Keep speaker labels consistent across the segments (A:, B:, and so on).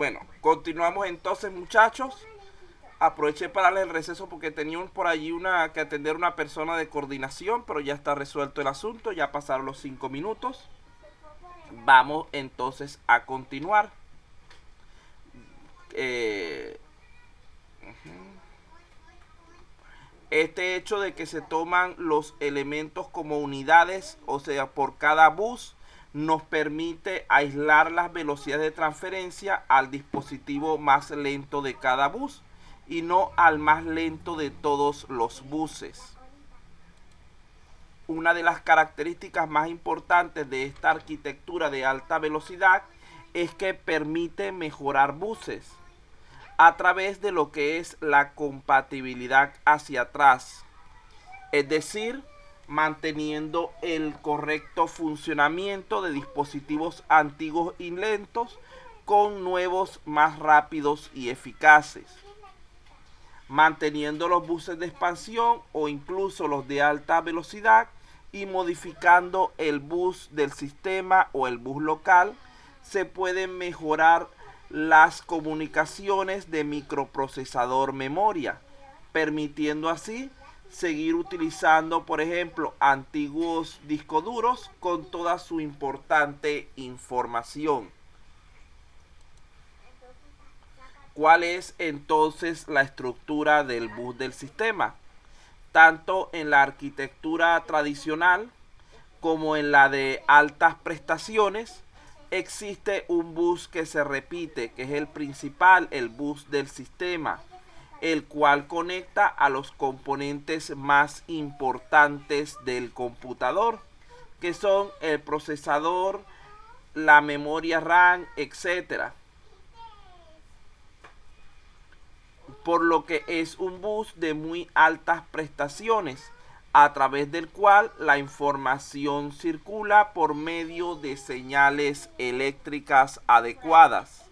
A: Bueno, continuamos entonces, muchachos. Aproveché para darles el receso porque tenía por allí que atender una persona de coordinación, pero ya está resuelto el asunto, ya pasaron los 5 minutos. Vamos entonces a continuar. Eh, este hecho de que se toman los elementos como unidades, o sea, por cada bus, nos permite aislar las velocidades de transferencia al dispositivo más lento de cada bus y no al más lento de todos los buses. Una de las características más importantes de esta arquitectura de alta velocidad es que permite mejorar buses a través de lo que es la compatibilidad hacia atrás, es decir, manteniendo el correcto funcionamiento de dispositivos antiguos y lentos con nuevos más rápidos y eficaces, manteniendo los buses de expansión o incluso los de alta velocidad y modificando el bus del sistema o el bus local. Se pueden mejorar las comunicaciones de microprocesador memoria, permitiendo así seguir utilizando, por ejemplo, antiguos discos duros con toda su importante información. ¿Cuál es entonces la estructura del bus del sistema? Tanto en la arquitectura tradicional como en la de altas prestaciones, existe un bus que se repite, que es el principal, el bus del sistema, el cual conecta a los componentes más importantes del computador, que son el procesador, la memoria RAM, etcétera. Por lo que es un bus de muy altas prestaciones, a través del cual la información circula por medio de señales eléctricas adecuadas.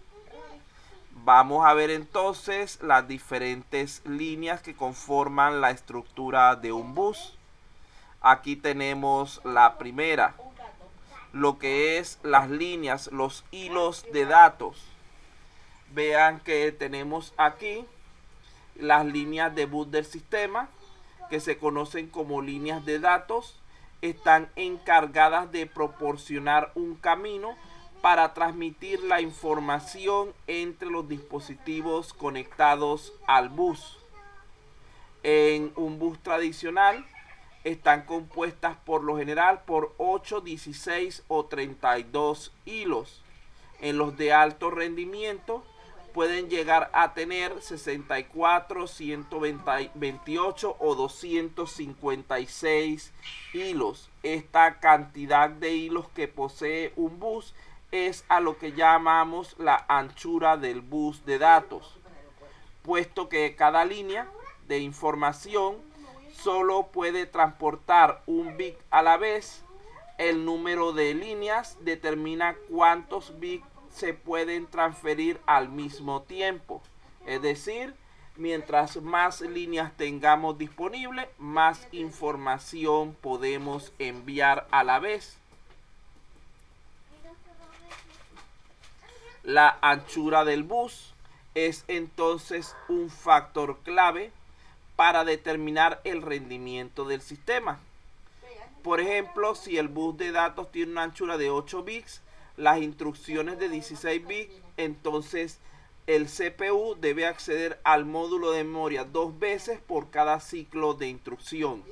A: Vamos a ver entonces las diferentes líneas que conforman la estructura de un bus. Aquí tenemos la primera, lo que es las líneas, los hilos de datos. Vean que tenemos aquí las líneas de bus del sistema, que se conocen como líneas de datos, están encargadas de proporcionar un camino para transmitir la información entre los dispositivos conectados al bus. En un bus tradicional están compuestas por lo general por 8, 16 o 32 hilos. En los de alto rendimiento pueden llegar a tener 64, 128 o 256 hilos. Esta cantidad de hilos que posee un bus es a lo que llamamos la anchura del bus de datos, puesto que cada línea de información solo puede transportar un bit a la vez. El número de líneas determina cuántos bits se pueden transferir al mismo tiempo. Es decir, mientras más líneas tengamos disponibles, más información podemos enviar a la vez. La anchura del bus es entonces un factor clave para determinar el rendimiento del sistema. Por ejemplo, si el bus de datos tiene una anchura de 8 bits, las instrucciones de 16 bits, entonces el CPU debe acceder al módulo de memoria 2 veces por cada ciclo de instrucción,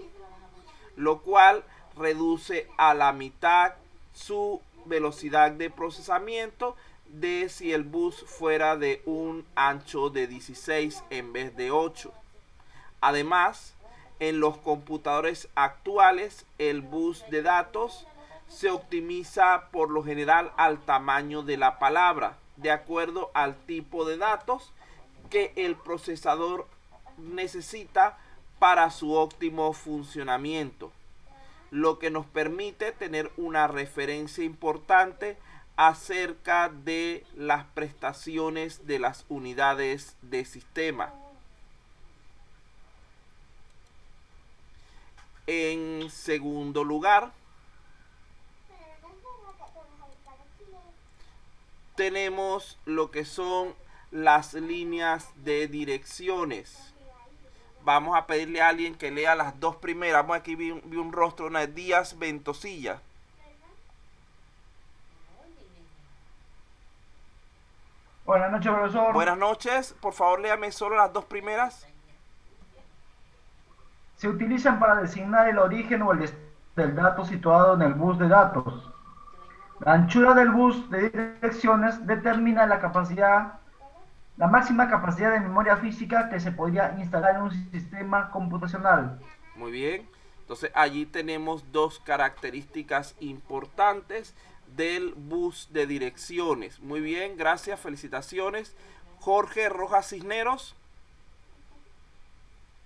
A: lo cual reduce a la mitad su velocidad de procesamiento de si el bus fuera de un ancho de 16 en vez de 8. Además, en los computadores actuales, el bus de datos se optimiza por lo general al tamaño de la palabra, de acuerdo al tipo de datos que el procesador necesita para su óptimo funcionamiento, lo que nos permite tener una referencia importante acerca de las prestaciones de las unidades de sistema. En segundo lugar, tenemos lo que son las líneas de direcciones. Vamos a pedirle a alguien que lea las dos primeras. Vamos, aquí vi un rostro, una Díaz Ventosilla.
B: Buenas noches, profesor.
A: Buenas noches, por favor léame solo las dos primeras.
B: Se utilizan para designar el origen o el destino del dato situado en el bus de datos. La anchura del bus de direcciones determina la máxima capacidad de memoria física que se podría instalar en un sistema computacional.
A: Muy bien. Entonces allí tenemos dos características importantes del bus de direcciones. Muy bien, gracias, felicitaciones. Jorge Rojas Cisneros.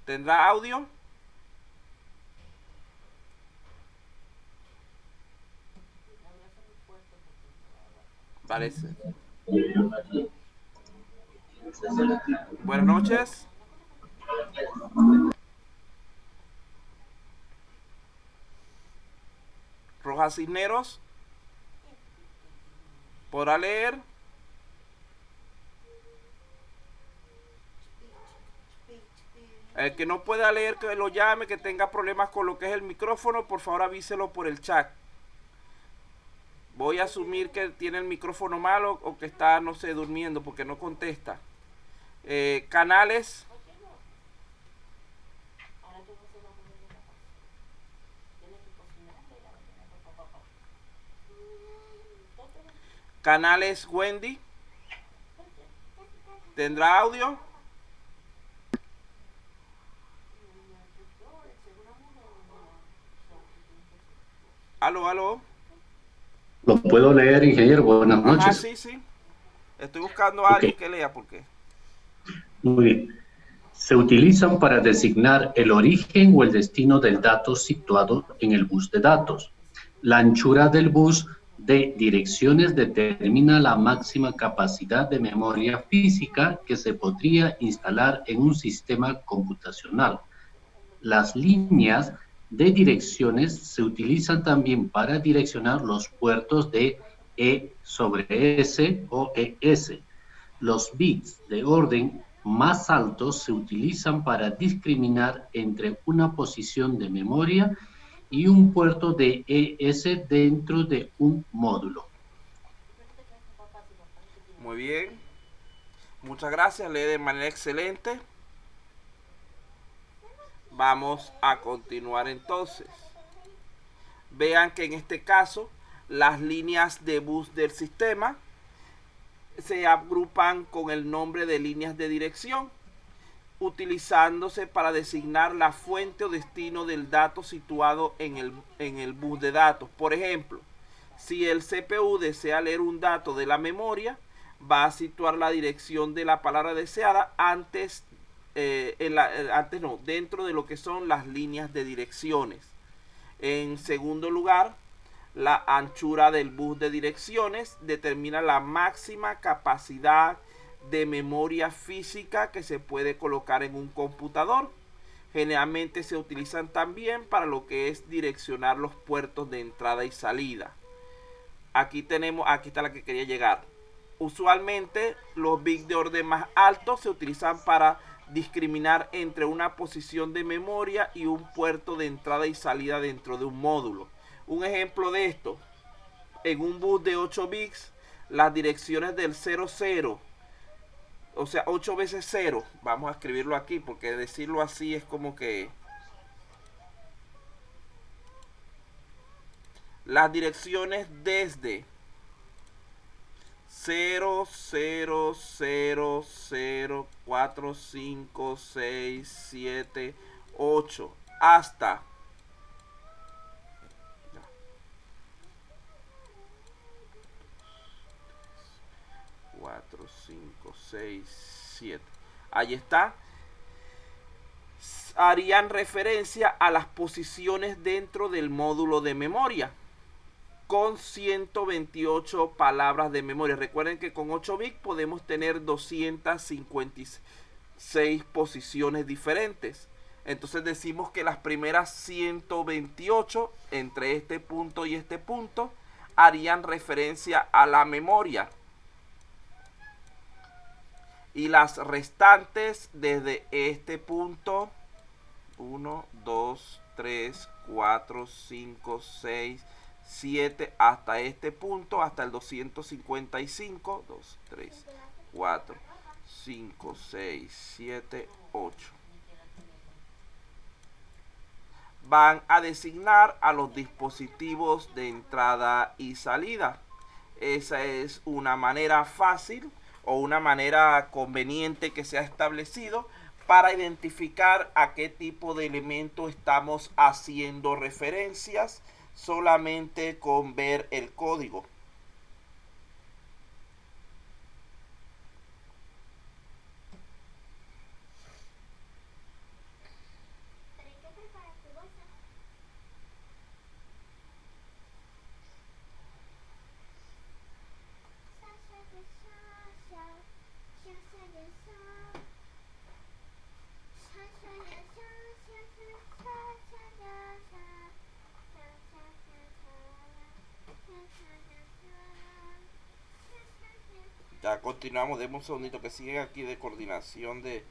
A: ¿Tendrá audio? Parece. Buenas noches. Rojas Cisneros. ¿Podrá leer? El que no pueda leer, que lo llame, que tenga problemas con lo que es el micrófono, por favor avíselo por el chat. Voy a asumir que tiene el micrófono malo o que está, no sé, durmiendo porque no contesta. Canales. Canales Wendy. ¿Tendrá audio? Aló, aló.
C: Lo puedo leer, ingeniero. Buenas
A: Ajá,
C: noches.
A: sí, sí. Estoy buscando a alguien que lea porque.
C: Muy bien. Se utilizan para designar el origen o el destino del dato situado en el bus de datos. La anchura del bus de direcciones determina la máxima capacidad de memoria física que se podría instalar en un sistema computacional. Las líneas de direcciones se utilizan también para direccionar los puertos de E sobre S o ES. Los bits de orden más altos se utilizan para discriminar entre una posición de memoria y un puerto de ES dentro de un módulo.
A: Muy bien. Muchas gracias, lee de manera excelente. Vamos a continuar entonces. Vean que en este caso las líneas de bus del sistema se agrupan con el nombre de líneas de dirección, utilizándose para designar la fuente o destino del dato situado en el bus de datos. Por ejemplo, si el CPU desea leer un dato de la memoria, va a situar la dirección de la palabra deseada dentro de lo que son las líneas de direcciones. En segundo lugar, la anchura del bus de direcciones determina la máxima capacidad de memoria física que se puede colocar en un computador. Generalmente se utilizan también para lo que es direccionar los puertos de entrada y salida. Aquí está la que quería llegar. Usualmente los bits de orden más alto se utilizan para discriminar entre una posición de memoria y un puerto de entrada y salida dentro de un módulo. Un ejemplo de esto, en un bus de 8 bits, las direcciones del 00, o sea, 8 veces 0, vamos a escribirlo aquí porque decirlo así es como que las direcciones desde 0, 0, 0, 0, 4, 5, 6, 7, 8 hasta 4, 5, 6, 7. Ahí está. Harían referencia a las posiciones dentro del módulo de memoria con 128 palabras de memoria. Recuerden que con 8 bits podemos tener 256 posiciones diferentes. Entonces decimos que las primeras 128 entre este punto y este punto harían referencia a la memoria. y las restantes desde este punto 1, 2, 3, 4, 5, 6, 7 hasta este punto, hasta el 255, 2, 3, 4, 5, 6, 7, 8. Van a designar a los dispositivos de entrada y salida. Esa es una manera fácil o una manera conveniente que se ha establecido para identificar a qué tipo de elemento estamos haciendo referencias solamente con ver el código. Ya continuamos, demos un segundito que siguen aquí de coordinación de...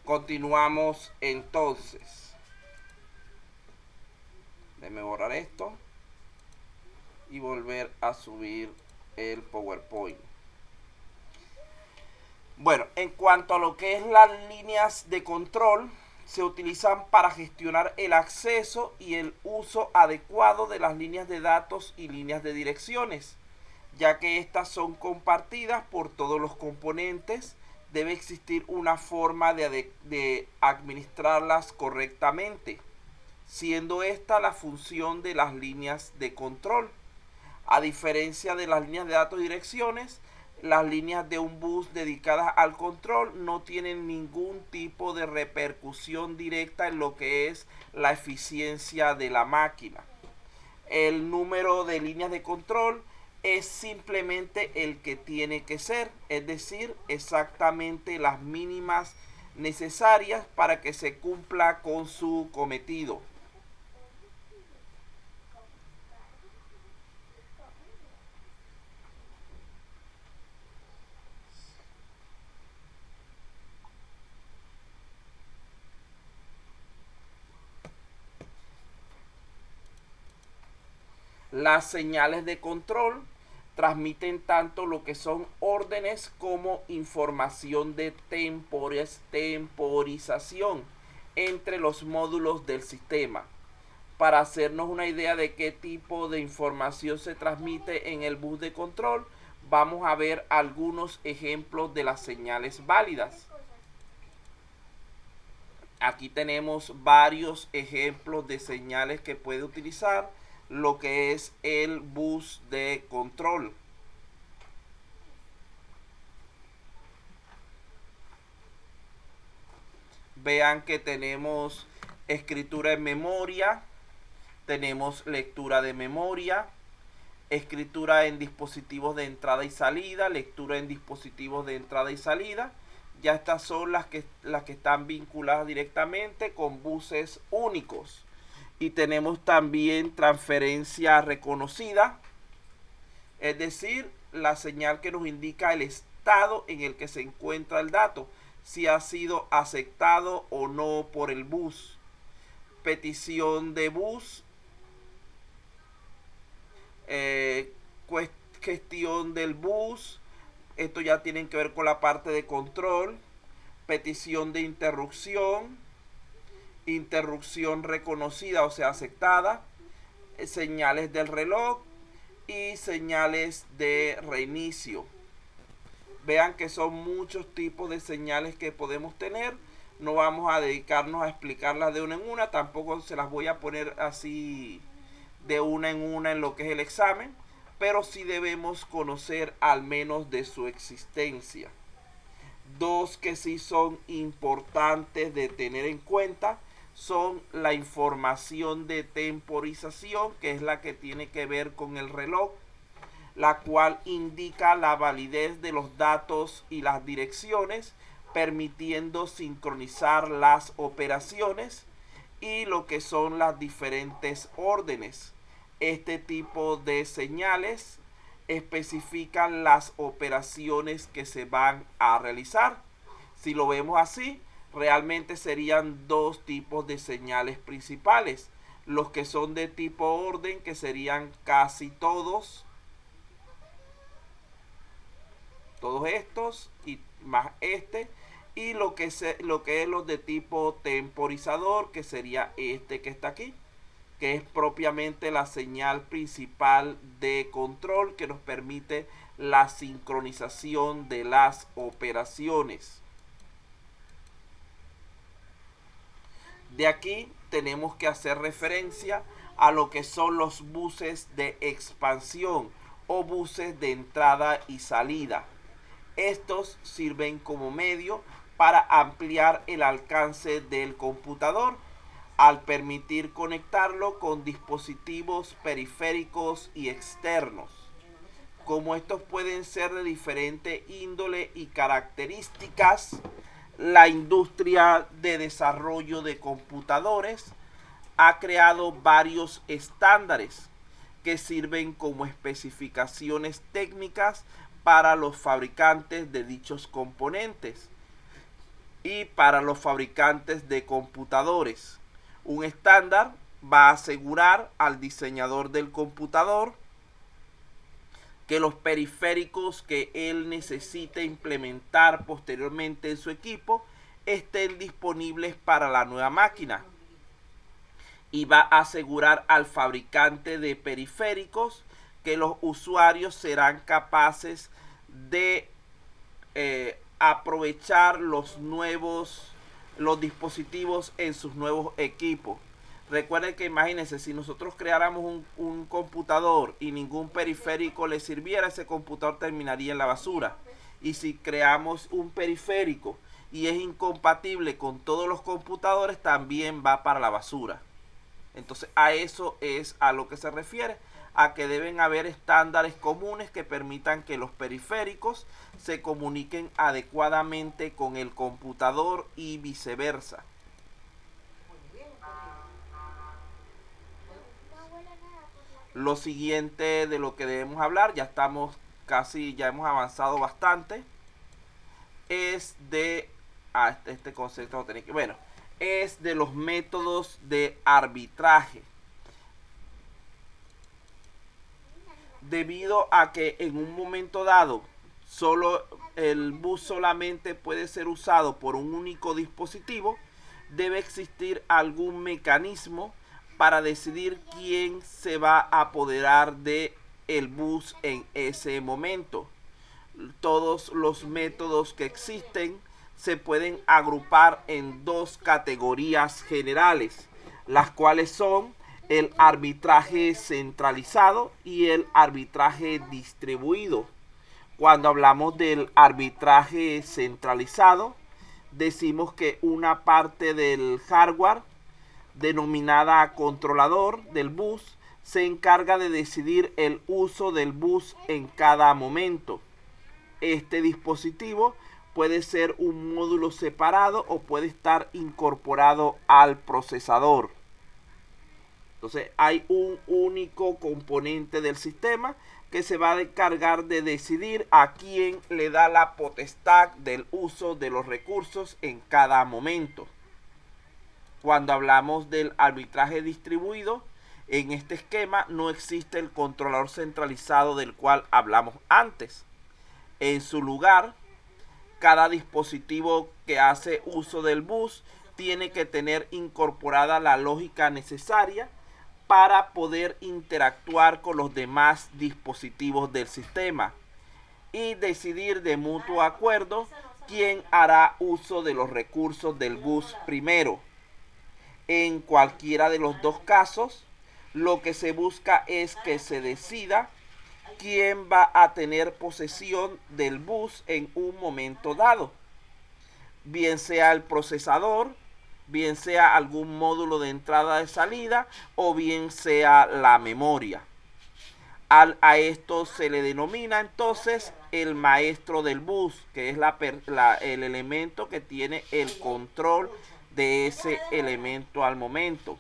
A: Continuamos entonces. Déjame borrar esto y volver a subir el PowerPoint. Bueno, en cuanto a lo que es las líneas de control, se utilizan para gestionar el acceso y el uso adecuado de las líneas de datos y líneas de direcciones, ya que estas son compartidas por todos los componentes. Debe existir una forma de administrarlas correctamente, siendo esta la función de las líneas de control. A diferencia de las líneas de datos y direcciones, las líneas de un bus dedicadas al control no tienen ningún tipo de repercusión directa en lo que es la eficiencia de la máquina. El número de líneas de control es simplemente el que tiene que ser, es decir, exactamente las mínimas necesarias para que se cumpla con su cometido. Las señales de control transmiten tanto lo que son órdenes como información de temporización entre los módulos del sistema. Para hacernos una idea de qué tipo de información se transmite en el bus de control, vamos a ver algunos ejemplos de las señales válidas. Aquí tenemos varios ejemplos de señales que puede utilizar lo que es el bus de control. Vean que tenemos escritura en memoria, tenemos lectura de memoria, escritura en dispositivos de entrada y salida, lectura en dispositivos de entrada y salida. Ya estas son las que están vinculadas directamente con buses únicos. Y tenemos también transferencia reconocida, es decir, la señal que nos indica el estado en el que se encuentra el dato, si ha sido aceptado o no por el bus. Petición de bus, gestión del bus, esto ya tiene que ver con la parte de control, petición de interrupción, interrupción reconocida, o sea, aceptada, señales del reloj y señales de reinicio. Vean que son muchos tipos de señales que podemos tener. No vamos a dedicarnos a explicarlas de una en una, tampoco se las voy a poner así de una en lo que es el examen, pero sí debemos conocer al menos de su existencia. Dos que sí son importantes de tener en cuenta son la información de temporización, que es la que tiene que ver con el reloj, la cual indica la validez de los datos y las direcciones, permitiendo sincronizar las operaciones, y lo que son las diferentes órdenes. Este tipo de señales especifican las operaciones que se van a realizar. Si lo vemos así, realmente serían dos tipos de señales principales: los que son de tipo orden, que serían casi todos estos y más este, y lo que es los de tipo temporizador, que sería este que está aquí, que es propiamente la señal principal de control que nos permite la sincronización de las operaciones. De aquí tenemos que hacer referencia a lo que son los buses de expansión o buses de entrada y salida. Estos sirven como medio para ampliar el alcance del computador al permitir conectarlo con dispositivos periféricos y externos. Como estos pueden ser de diferente índole y características, la industria de desarrollo de computadores ha creado varios estándares que sirven como especificaciones técnicas para los fabricantes de dichos componentes y para los fabricantes de computadores. Un estándar va a asegurar al diseñador del computador que los periféricos que él necesite implementar posteriormente en su equipo estén disponibles para la nueva máquina, y va a asegurar al fabricante de periféricos que los usuarios serán capaces de aprovechar los dispositivos en sus nuevos equipos. Recuerden que, imagínense, si nosotros creáramos un computador y ningún periférico le sirviera, ese computador terminaría en la basura. Y si creamos un periférico y es incompatible con todos los computadores, también va para la basura. Entonces, a eso es a lo que se refiere, a que deben haber estándares comunes que permitan que los periféricos se comuniquen adecuadamente con el computador y viceversa. Lo siguiente de lo que debemos hablar, ya hemos avanzado bastante, es de este concepto lo tenéis que, bueno, es de los métodos de arbitraje. Debido a que en un momento dado el bus solamente puede ser usado por un único dispositivo, debe existir algún mecanismo para decidir quién se va a apoderar de el bus en ese momento. Todos los métodos que existen se pueden agrupar en dos categorías generales, las cuales son el arbitraje centralizado y el arbitraje distribuido. Cuando hablamos del arbitraje centralizado, decimos que una parte del hardware, denominada controlador del bus, se encarga de decidir el uso del bus en cada momento. Este dispositivo puede ser un módulo separado o puede estar incorporado al procesador. Entonces hay un único componente del sistema que se va a encargar de decidir a quién le da la potestad del uso de los recursos en cada momento. Cuando hablamos del arbitraje distribuido, en este esquema no existe el controlador centralizado del cual hablamos antes. En su lugar, cada dispositivo que hace uso del bus tiene que tener incorporada la lógica necesaria para poder interactuar con los demás dispositivos del sistema y decidir de mutuo acuerdo quién hará uso de los recursos del bus primero. En cualquiera de los dos casos, lo que se busca es que se decida quién va a tener posesión del bus en un momento dado. bien sea el procesador, bien sea algún módulo de entrada de salida o bien sea la memoria. A esto se le denomina entonces el maestro del bus, que es el elemento que tiene el control de ese elemento al momento.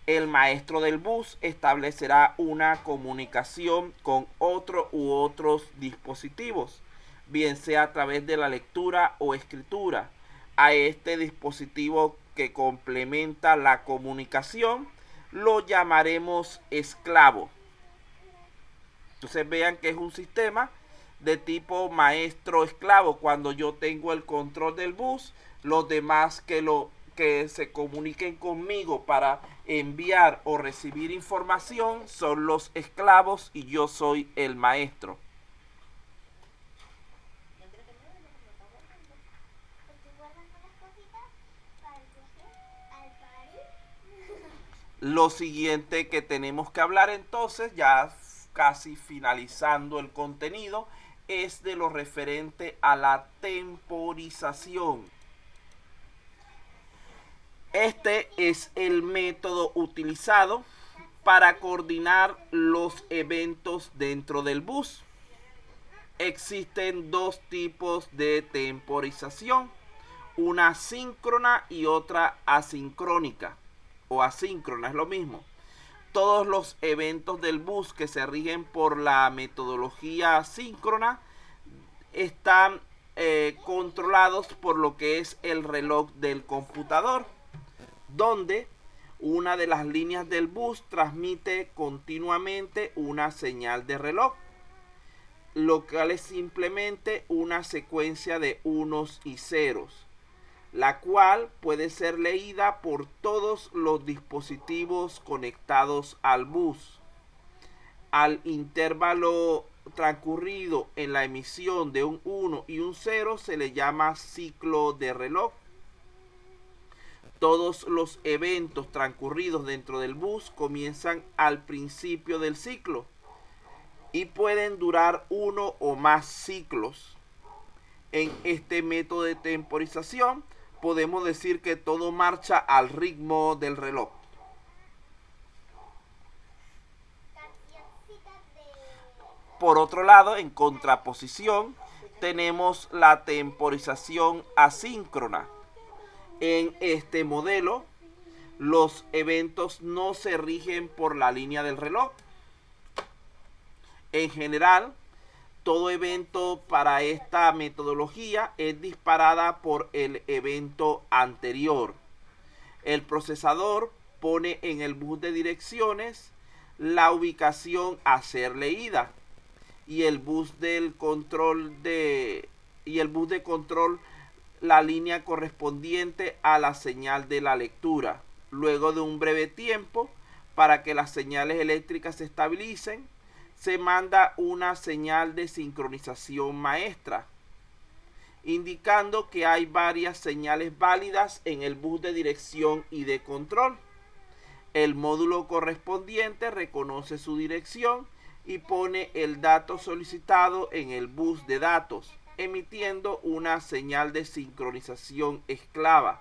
A: El maestro del bus establecerá una comunicación con otro u otros dispositivos, bien sea a través de la lectura o escritura. A este dispositivo que complementa la comunicación lo llamaremos esclavo. Entonces vean que es un sistema de tipo maestro-esclavo. Cuando yo tengo el control del bus, los demás que se comuniquen conmigo para enviar o recibir información son los esclavos y yo soy el maestro. Lo siguiente que tenemos que hablar entonces, ya casi finalizando el contenido, es de lo referente a la temporización. Este es el método utilizado para coordinar los eventos dentro del bus. Existen dos tipos de temporización, una síncrona y otra asincrónica, o asíncrona, es lo mismo. Todos los eventos del bus que se rigen por la metodología síncrona están controlados por lo que es el reloj del computador, donde una de las líneas del bus transmite continuamente una señal de reloj, lo cual es simplemente una secuencia de unos y ceros, la cual puede ser leída por todos los dispositivos conectados al bus. Al intervalo transcurrido en la emisión de un 1 y un 0 se le llama ciclo de reloj. Todos los eventos transcurridos dentro del bus comienzan al principio del ciclo y pueden durar uno o más ciclos. En este método de temporización podemos decir que todo marcha al ritmo del reloj. Por otro lado, en contraposición, tenemos la temporización asíncrona. En este modelo, los eventos no se rigen por la línea del reloj. En general, todo evento para esta metodología es disparada por el evento anterior. El procesador pone en el bus de direcciones la ubicación a ser leída y el bus de control la línea correspondiente a la señal de la lectura. Luego de un breve tiempo, para que las señales eléctricas se estabilicen, se manda una señal de sincronización maestra, indicando que hay varias señales válidas en el bus de dirección y de control. El módulo correspondiente reconoce su dirección y pone el dato solicitado en el bus de datos, emitiendo una señal de sincronización esclava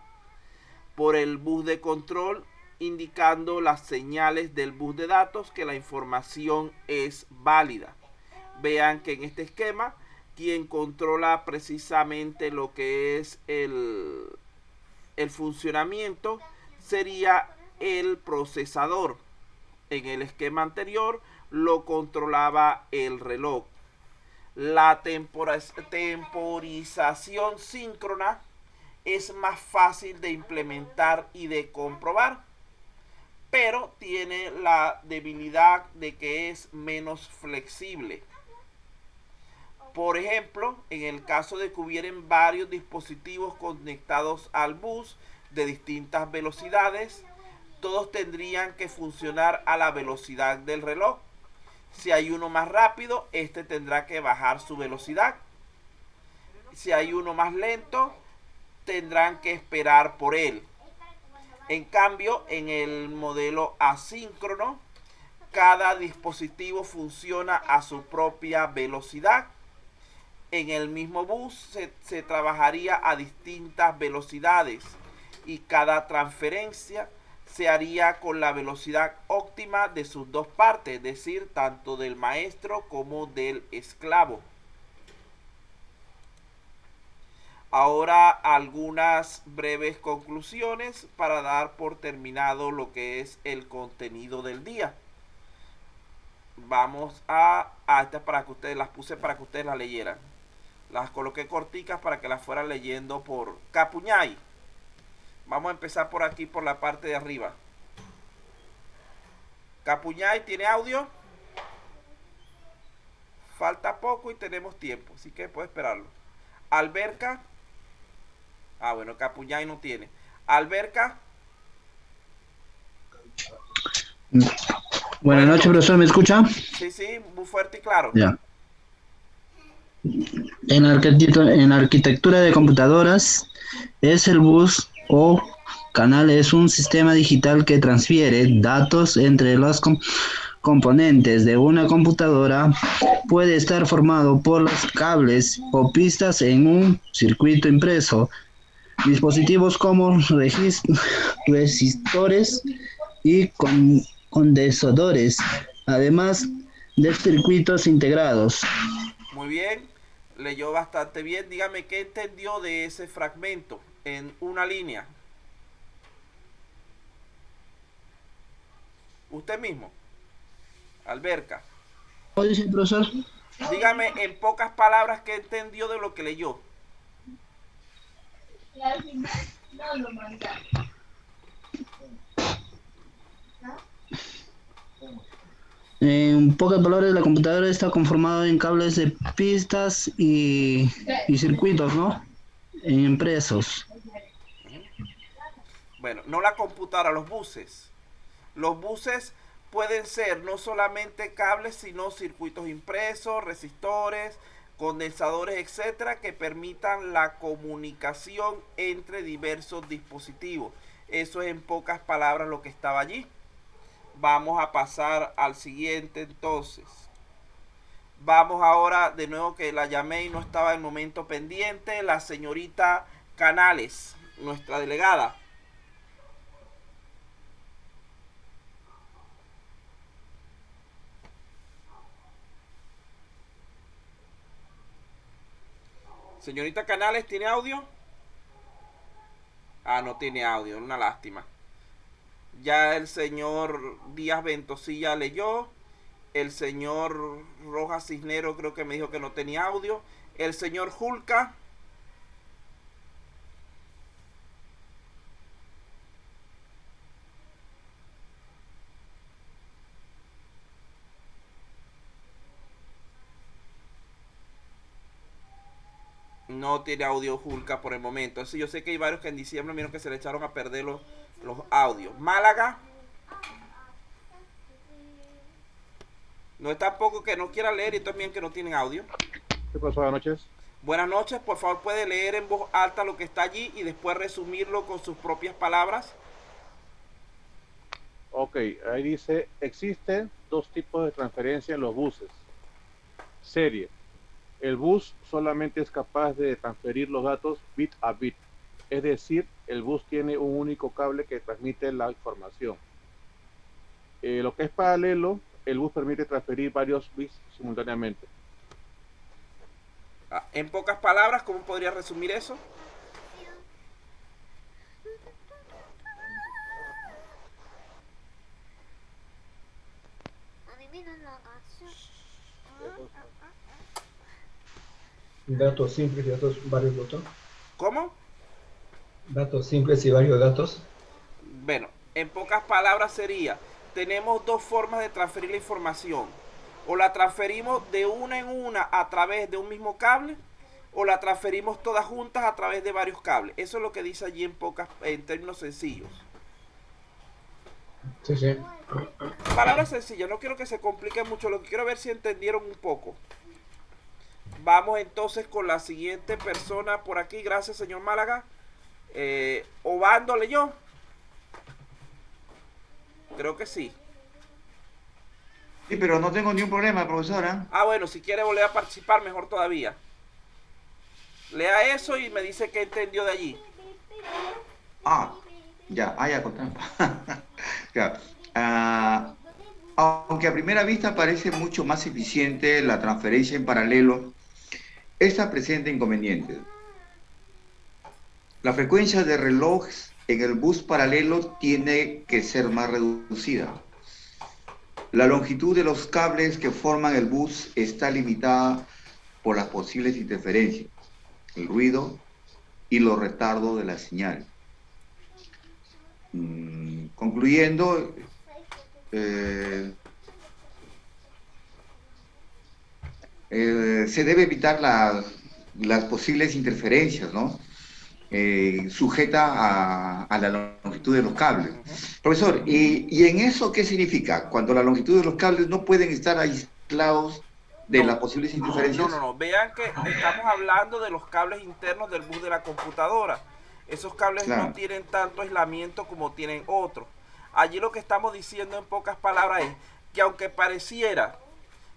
A: por el bus de control, indicando las señales del bus de datos que la información es válida. Vean que en este esquema, quien controla precisamente lo que es el funcionamiento sería el procesador. En el esquema anterior lo controlaba el reloj. La temporización síncrona es más fácil de implementar y de comprobar, pero tiene la debilidad de que es menos flexible. Por ejemplo, en el caso de que hubieran varios dispositivos conectados al bus de distintas velocidades, todos tendrían que funcionar a la velocidad del reloj. Si hay uno más rápido, este tendrá que bajar su velocidad. Si hay uno más lento, tendrán que esperar por él. En cambio, en el modelo asíncrono, cada dispositivo funciona a su propia velocidad En el mismo bus se trabajaría a distintas velocidades y cada transferencia se haría con la velocidad óptima de sus dos partes, es decir, tanto del maestro como del esclavo. Ahora algunas breves conclusiones para dar por terminado lo que es el contenido del día. Vamos a estas para que ustedes las puse para que ustedes las leyeran. Las coloqué corticas para que las fueran leyendo por Capuñay. Vamos a empezar por aquí, por la parte de arriba. Capuñay, ¿tiene audio? Falta poco y tenemos tiempo, así que puede esperarlo. Alberca. Ah, bueno, Capuñay no tiene. Alberca.
D: Buenas noches, profesor, ¿me escucha?
A: Sí, sí, muy fuerte y claro.
D: Ya. En arquitectura de computadoras, es el bus o canal es un sistema digital que transfiere datos entre los componentes de una computadora. Puede estar formado por los cables o pistas en un circuito impreso. Dispositivos como resistores y condensadores, además de circuitos integrados.
A: Muy bien, leyó bastante bien. Dígame qué entendió de ese fragmento en una línea. Usted mismo, Alberca.
D: ¿Cómo dice el profesor?
A: Dígame en pocas palabras qué entendió de lo que leyó.
D: En pocas palabras, la computadora está conformada en cables de pistas y circuitos, ¿no? Impresos.
A: Bueno, no la computadora, los buses. Los buses pueden ser no solamente cables, sino circuitos impresos, resistores, condensadores, etcétera, que permitan la comunicación entre diversos dispositivos. Eso es en pocas palabras lo que estaba allí. Vamos a pasar al siguiente entonces. Vamos ahora de nuevo que la llamé y no estaba en el momento pendiente. La señorita Canales, nuestra delegada. Señorita Canales, ¿tiene audio? Ah, no tiene audio, una lástima. Ya el señor Díaz Ventosilla leyó. El señor Rojas Cisnero creo que me dijo que no tenía audio. El señor Julca. No tiene audio Julca por el momento. Entonces yo sé que hay varios que en diciembre vieron que se le echaron a perder los audios. Málaga. No es tampoco que no quiera leer y también que no tienen audio.
E: ¿Qué pasó? Buenas noches.
A: Buenas noches, por favor puede leer en voz alta lo que está allí y después resumirlo con sus propias palabras.
E: Ok, ahí dice, existen dos tipos de transferencia en los buses. Serie. El bus solamente es capaz de transferir los datos bit a bit. Es decir, el bus tiene un único cable que transmite la información. Lo que es paralelo, el bus permite transferir varios bits simultáneamente.
A: En pocas palabras, ¿cómo podría resumir eso?
F: Datos simples y varios datos.
A: ¿Cómo?
F: Datos simples y varios datos.
A: Bueno, en pocas palabras sería, tenemos dos formas de transferir la información. O la transferimos de una en una a través de un mismo cable, o la transferimos todas juntas a través de varios cables. Eso es lo que dice allí en términos sencillos.
F: Sí, sí.
A: Palabras sencillas, no quiero que se complique mucho, lo que quiero ver si entendieron un poco. Vamos entonces con la siguiente persona por aquí. Gracias, señor Málaga. Obando leyó. Creo que sí.
G: Sí, pero no tengo ningún problema, profesora.
A: Ah, bueno, si quiere volver a participar, mejor todavía. Lea eso y me dice qué entendió de allí.
G: Ya, contame. Claro. Aunque a primera vista parece mucho más eficiente la transferencia en paralelo, esta presenta inconvenientes. La frecuencia de relojes en el bus paralelo tiene que ser más reducida. La longitud de los cables que forman el bus está limitada por las posibles interferencias, el ruido y los retardos de la señal. Concluyendo, se debe evitar las posibles interferencias, ¿no? Sujeta a la longitud de los cables. Profesor, ¿y en eso qué significa? Cuando la longitud de los cables no pueden estar aislados de las posibles interferencias.
A: No. Vean que estamos hablando de los cables internos del bus de la computadora. Esos cables no tienen tanto aislamiento como tienen otros. Allí lo que estamos diciendo en pocas palabras es que aunque pareciera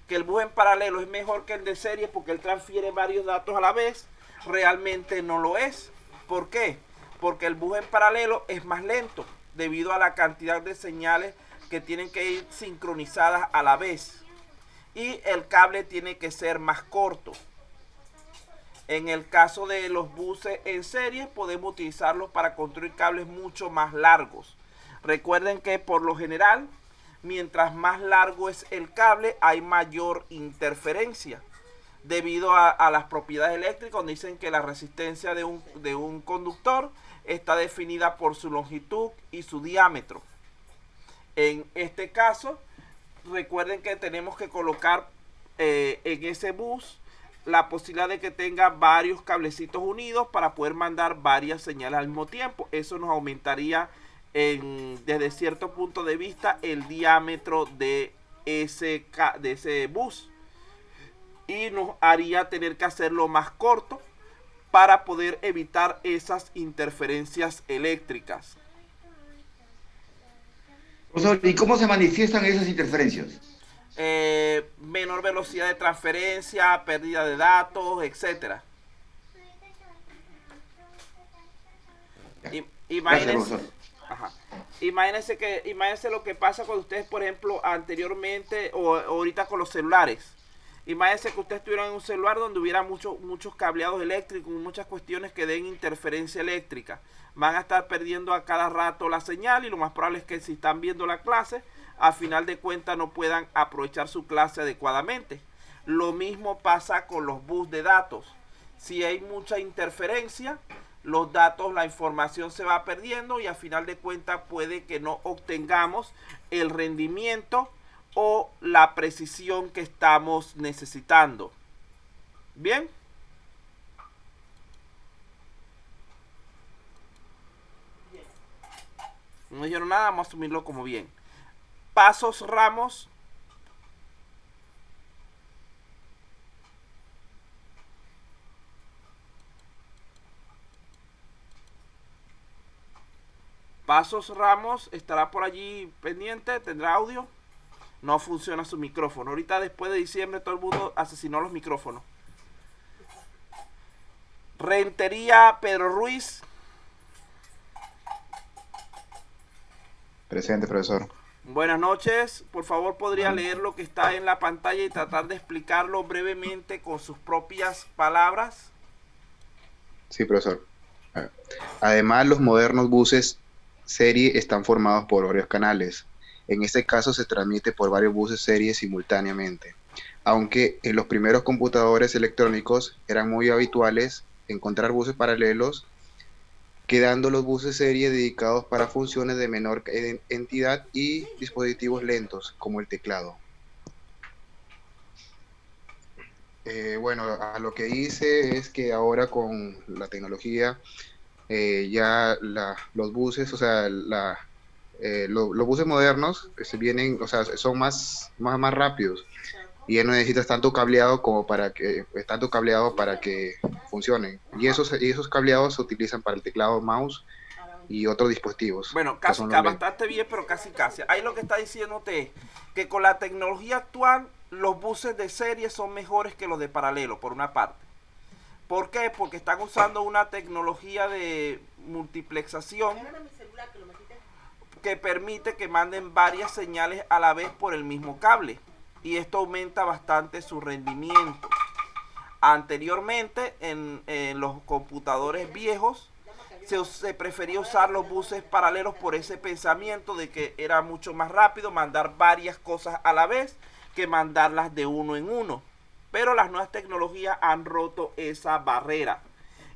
A: que el bus en paralelo es mejor que el de serie porque él transfiere varios datos a la vez, realmente no lo es. ¿Por qué? Porque el bus en paralelo es más lento debido a la cantidad de señales que tienen que ir sincronizadas a la vez. Y el cable tiene que ser más corto. En el caso de los buses en serie, podemos utilizarlos para construir cables mucho más largos. Recuerden que por lo general, mientras más largo es el cable, hay mayor interferencia. Debido a las propiedades eléctricas, donde dicen que la resistencia de un conductor está definida por su longitud y su diámetro. En este caso, recuerden que tenemos que colocar en ese bus la posibilidad de que tenga varios cablecitos unidos para poder mandar varias señales al mismo tiempo. Eso nos aumentaría desde cierto punto de vista el diámetro de ese bus y nos haría tener que hacerlo más corto para poder evitar esas interferencias eléctricas.
G: Profesor, ¿y cómo se manifiestan esas interferencias?
A: Menor velocidad de transferencia, pérdida de datos, etcétera. Imagínense lo que pasa cuando ustedes, por ejemplo, anteriormente o ahorita con los celulares. Imagínense que ustedes estuvieran en un celular donde hubiera muchos cableados eléctricos, muchas cuestiones que den interferencia eléctrica. Van a estar perdiendo a cada rato la señal y lo más probable es que si están viendo la clase, a final de cuentas no puedan aprovechar su clase adecuadamente. Lo mismo pasa con los bus de datos. Si hay mucha interferencia, los datos, la información se va perdiendo y a final de cuentas puede que no obtengamos el rendimiento o la precisión que estamos necesitando. ¿Bien? No dijeron nada, vamos a asumirlo como bien. Pasos Ramos. Pasos Ramos estará por allí pendiente, tendrá audio. No funciona su micrófono. Ahorita después de diciembre todo el mundo asesinó los micrófonos. Rentería Pedro Ruiz.
H: Presente, profesor.
A: Buenas noches. Por favor, podría leer lo que está en la pantalla y tratar de explicarlo brevemente con sus propias palabras.
H: Sí, profesor. Además, los modernos buses serie están formados por varios canales. En este caso se transmite por varios buses serie simultáneamente. Aunque en los primeros computadores electrónicos eran muy habituales encontrar buses paralelos, quedando los buses serie dedicados para funciones de menor entidad y dispositivos lentos, como el teclado. Bueno, a lo que hice es que ahora con la tecnología, ya los buses, o sea, los buses modernos vienen, o sea, son más rápidos y ya no necesitas tanto cableado para que funcionen. Y esos cableados se utilizan para el teclado, mouse y otros dispositivos.
A: Bueno, casi, bastante bien, pero casi. Ahí lo que está diciéndote es que con la tecnología actual, los buses de serie son mejores que los de paralelo, por una parte. ¿Por qué? Porque están usando una tecnología de multiplexación que permite que manden varias señales a la vez por el mismo cable, y esto aumenta bastante su rendimiento. Anteriormente, en los computadores viejos, se prefería usar los buses paralelos por ese pensamiento de que era mucho más rápido mandar varias cosas a la vez que mandarlas de uno en uno. Pero las nuevas tecnologías han roto esa barrera.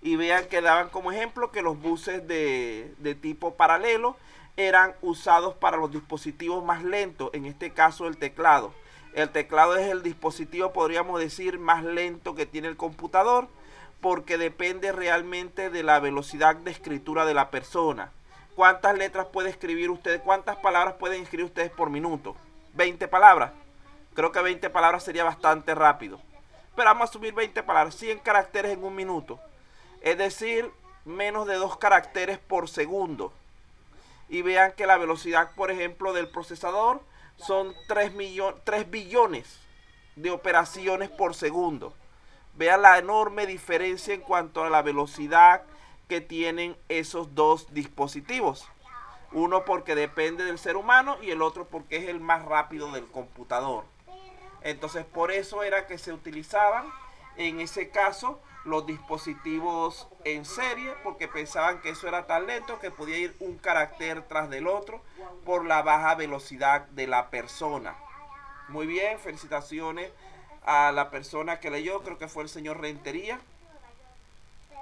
A: Y vean que daban como ejemplo que los buses de tipo paralelo eran usados para los dispositivos más lentos, en este caso el teclado. El teclado es el dispositivo, podríamos decir, más lento que tiene el computador, porque depende realmente de la velocidad de escritura de la persona. ¿Cuántas letras puede escribir usted? ¿Cuántas palabras pueden escribir ustedes por minuto? ¿20 palabras? Creo que 20 palabras sería bastante rápido. Pero vamos a subir 20 palabras, 100 caracteres en un minuto. Es decir, menos de 2 caracteres por segundo. Y vean que la velocidad, por ejemplo, del procesador son 3 billones de operaciones por segundo. Vean la enorme diferencia en cuanto a la velocidad que tienen esos dos dispositivos. Uno porque depende del ser humano y el otro porque es el más rápido del computador. Entonces por eso era que se utilizaban en ese caso los dispositivos en serie, porque pensaban que eso era tan lento que podía ir un carácter tras del otro por la baja velocidad de la persona. Muy bien, felicitaciones a la persona que leyó, creo que fue el señor Rentería.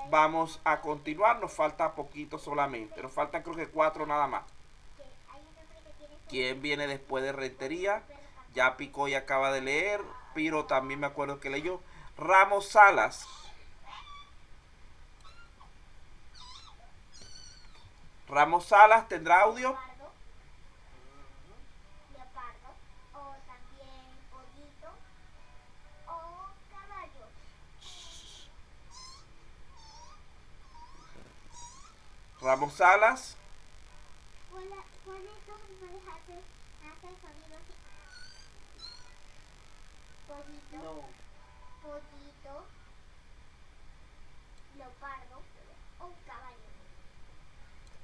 A: Vamos a continuar, nos falta poquito solamente, nos faltan creo que 4 nada más. ¿Quién viene después de Rentería? Ya Picoy acaba de leer, Piro también me acuerdo que leyó. Ramos Salas. Ramos Salas, ¿tendrá audio? Ramos Salas.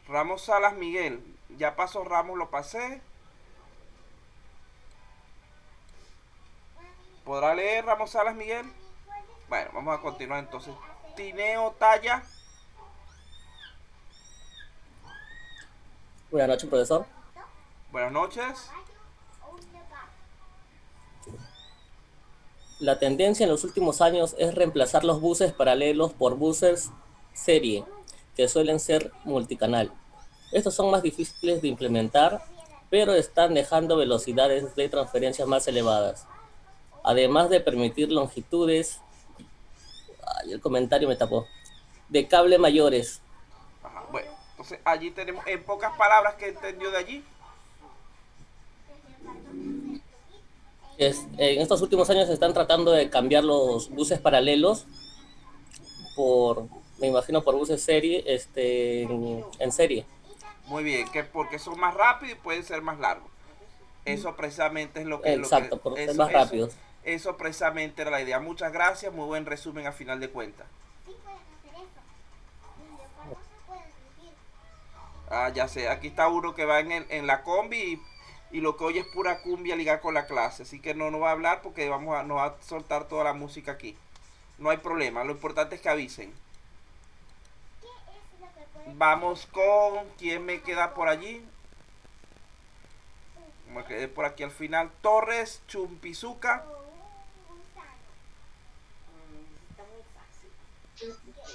A: Ramos Salas Miguel. Ya pasó Ramos, lo pasé. ¿Podrá leer Ramos Salas Miguel? Bueno, vamos a continuar entonces. Tineo Talla.
I: Buenas noches, profesor.
A: Buenas noches.
I: La tendencia en los últimos años es reemplazar los buses paralelos por buses serie, que suelen ser multicanal. Estos son más difíciles de implementar, pero están dejando velocidades de transferencia más elevadas, además de permitir longitudes, el comentario me tapó, de cable mayores.
A: Ajá, bueno, entonces allí tenemos, en pocas palabras, ¿qué entendió de allí?
I: En estos últimos años se están tratando de cambiar los buses paralelos por, me imagino, por buses serie, en serie.
A: Muy bien, que porque son más rápidos y pueden ser más largos. Eso precisamente es lo que...
I: Exacto, por ser más rápidos.
A: Eso precisamente era la idea. Muchas gracias, muy buen resumen a final de cuentas. Ah, ya sé, aquí está uno que va en la combi y lo que oye es pura cumbia ligada con la clase. Así que no va a hablar porque nos va a soltar toda la música aquí. No hay problema, lo importante es que avisen. Vamos con... ¿Quién me queda por allí? Me quedé por aquí al final. Torres Chumpizuca.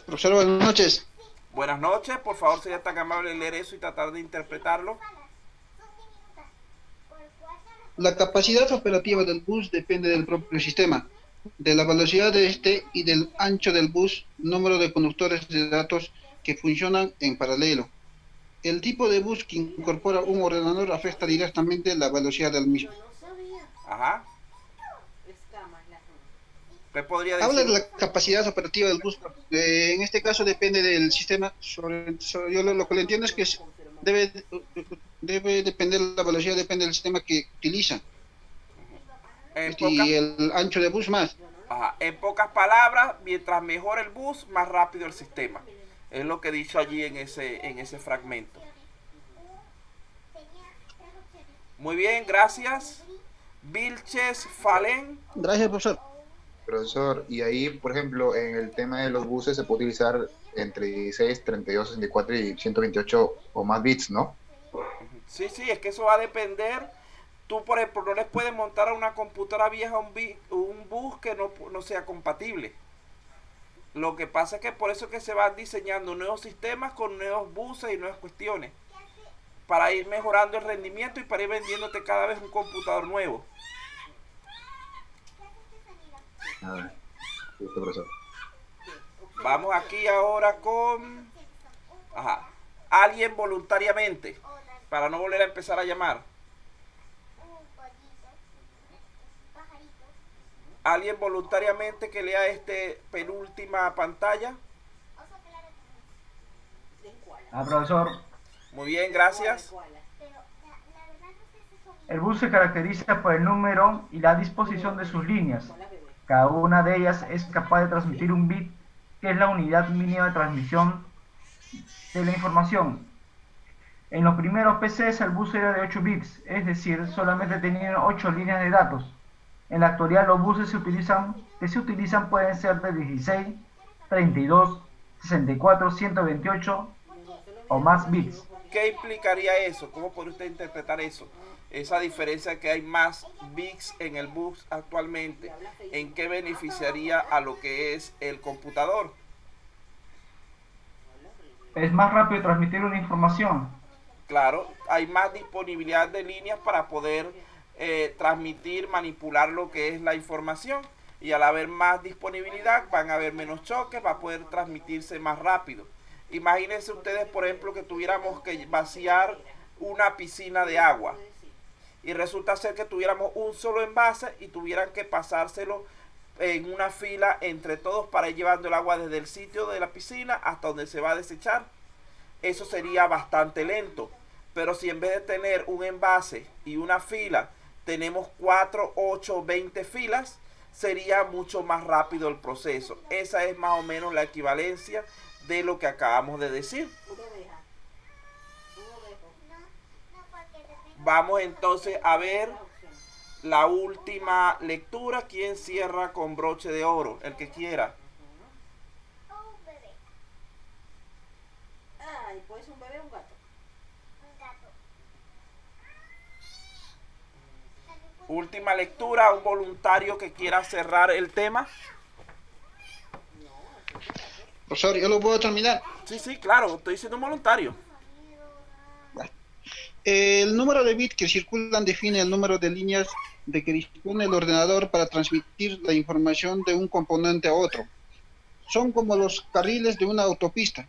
J: Profesor, buenas noches.
A: Buenas noches, por favor, sería tan amable de leer eso y tratar de interpretarlo.
J: La capacidad operativa del bus depende del propio sistema, de la velocidad de este y del ancho del bus, número de conductores de datos que funcionan en paralelo. El tipo de bus que incorpora un ordenador afecta directamente la velocidad del mismo.
A: Ajá. ¿Qué podría decir?
J: Habla de la capacidad operativa del bus. En este caso depende del sistema. Yo lo que le entiendo es que debe depender, la velocidad depende del sistema que utiliza. Y el ancho de bus más.
A: Ajá. En pocas palabras, mientras mejor el bus, más rápido el sistema. Es lo que he dicho allí en ese fragmento. Muy bien, gracias. Vilches Falen.
J: Gracias, profesor.
H: Profesor, y ahí, por ejemplo, en el tema de los buses se puede utilizar entre 16, 32, 64 y 128 o más bits, ¿no?
A: Sí, es que eso va a depender. Tú, por ejemplo, no les puedes montar a una computadora vieja un bus que no sea compatible. Lo que pasa es que por eso es que se van diseñando nuevos sistemas con nuevos buses y nuevas cuestiones, para ir mejorando el rendimiento y para ir vendiéndote cada vez un computador nuevo.
H: A ver, listo, profesor.
A: Vamos aquí ahora con... Ajá. Alguien voluntariamente, para no volver a empezar a llamar. Alguien voluntariamente que lea penúltima pantalla.
B: Profesor.
A: Muy bien, gracias.
B: El bus se caracteriza por el número y la disposición de sus líneas. Cada una de ellas es capaz de transmitir un bit, que es la unidad mínima de transmisión de la información. En los primeros PCs el bus era de 8 bits, es decir, solamente tenían 8 líneas de datos. En la actualidad los buses que se utilizan pueden ser de 16, 32, 64, 128 o más bits.
A: ¿Qué implicaría eso? ¿Cómo podría usted interpretar eso? Esa diferencia que hay más bits en el bus actualmente, ¿en qué beneficiaría a lo que es el computador?
B: Es más rápido transmitir una información.
A: Claro, hay más disponibilidad de líneas para poder transmitir, manipular lo que es la información, y al haber más disponibilidad van a haber menos choques, va a poder transmitirse más rápido. Imagínense ustedes, por ejemplo, que tuviéramos que vaciar una piscina de agua y resulta ser que tuviéramos un solo envase y tuvieran que pasárselo en una fila entre todos para ir llevando el agua desde el sitio de la piscina hasta donde se va a desechar. Eso sería bastante lento, pero si en vez de tener un envase y una fila tenemos 4, 8, 20 filas, sería mucho más rápido el proceso. Esa es más o menos la equivalencia de lo que acabamos de decir. Vamos entonces a ver la última lectura. ¿Quién cierra con broche de oro? El que quiera.
K: Ay, pues un bebé o un gato.
A: Última lectura, un voluntario que quiera cerrar el tema.
J: Profesor, ¿yo lo puedo terminar?
A: Sí, claro, estoy siendo un voluntario.
J: El número de bits que circulan define el número de líneas de que dispone el ordenador para transmitir la información de un componente a otro. Son como los carriles de una autopista.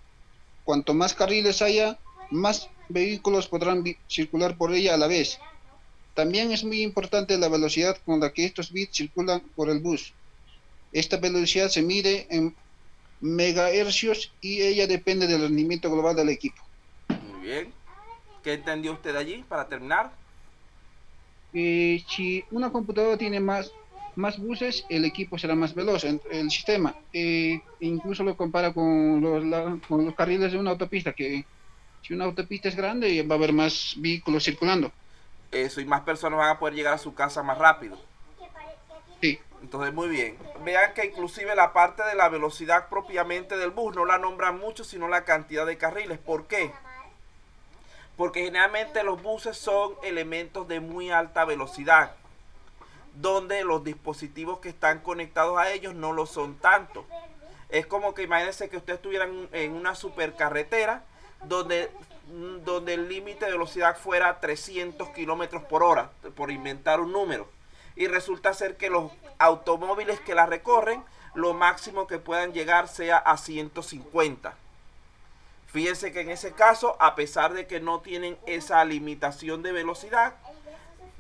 J: Cuanto más carriles haya, más vehículos podrán circular por ella a la vez. También es muy importante la velocidad con la que estos bits circulan por el bus. Esta velocidad se mide en megahercios y ella depende del rendimiento global del equipo.
A: Muy bien. ¿Qué entendió usted allí para terminar?
J: Si una computadora tiene más buses, el equipo será más veloz, el sistema. Incluso lo compara con los carriles de una autopista, que si una autopista es grande va a haber más vehículos circulando.
A: Eso, y más personas van a poder llegar a su casa más rápido.
J: Sí.
A: Entonces, muy bien. Vean que inclusive la parte de la velocidad propiamente del bus no la nombran mucho, sino la cantidad de carriles. ¿Por qué? Porque generalmente los buses son elementos de muy alta velocidad, donde los dispositivos que están conectados a ellos no lo son tanto. Es como que imagínense que ustedes estuvieran en una supercarretera donde el límite de velocidad fuera 300 kilómetros por hora, por inventar un número. Y resulta ser que los automóviles que la recorren, lo máximo que puedan llegar sea a 150. Fíjense que en ese caso, a pesar de que no tienen esa limitación de velocidad,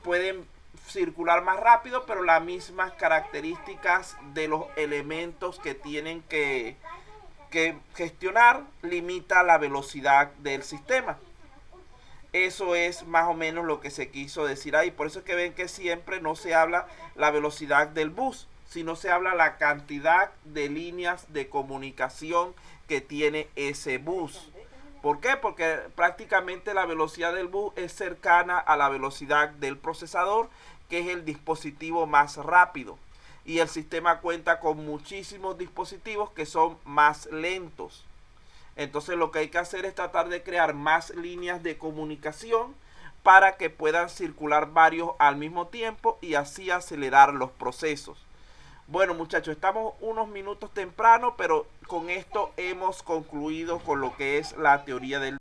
A: pueden circular más rápido, pero las mismas características de los elementos que tienen que gestionar limita la velocidad del sistema. Eso es más o menos lo que se quiso decir ahí. Por eso es que ven que siempre no se habla la velocidad del bus, sino se habla la cantidad de líneas de comunicación que tiene ese bus. ¿Por qué? Porque prácticamente la velocidad del bus es cercana a la velocidad del procesador, que es el dispositivo más rápido. Y el sistema cuenta con muchísimos dispositivos que son más lentos. Entonces lo que hay que hacer es tratar de crear más líneas de comunicación para que puedan circular varios al mismo tiempo y así acelerar los procesos. Bueno, muchachos, estamos unos minutos temprano, pero con esto hemos concluido con lo que es la teoría del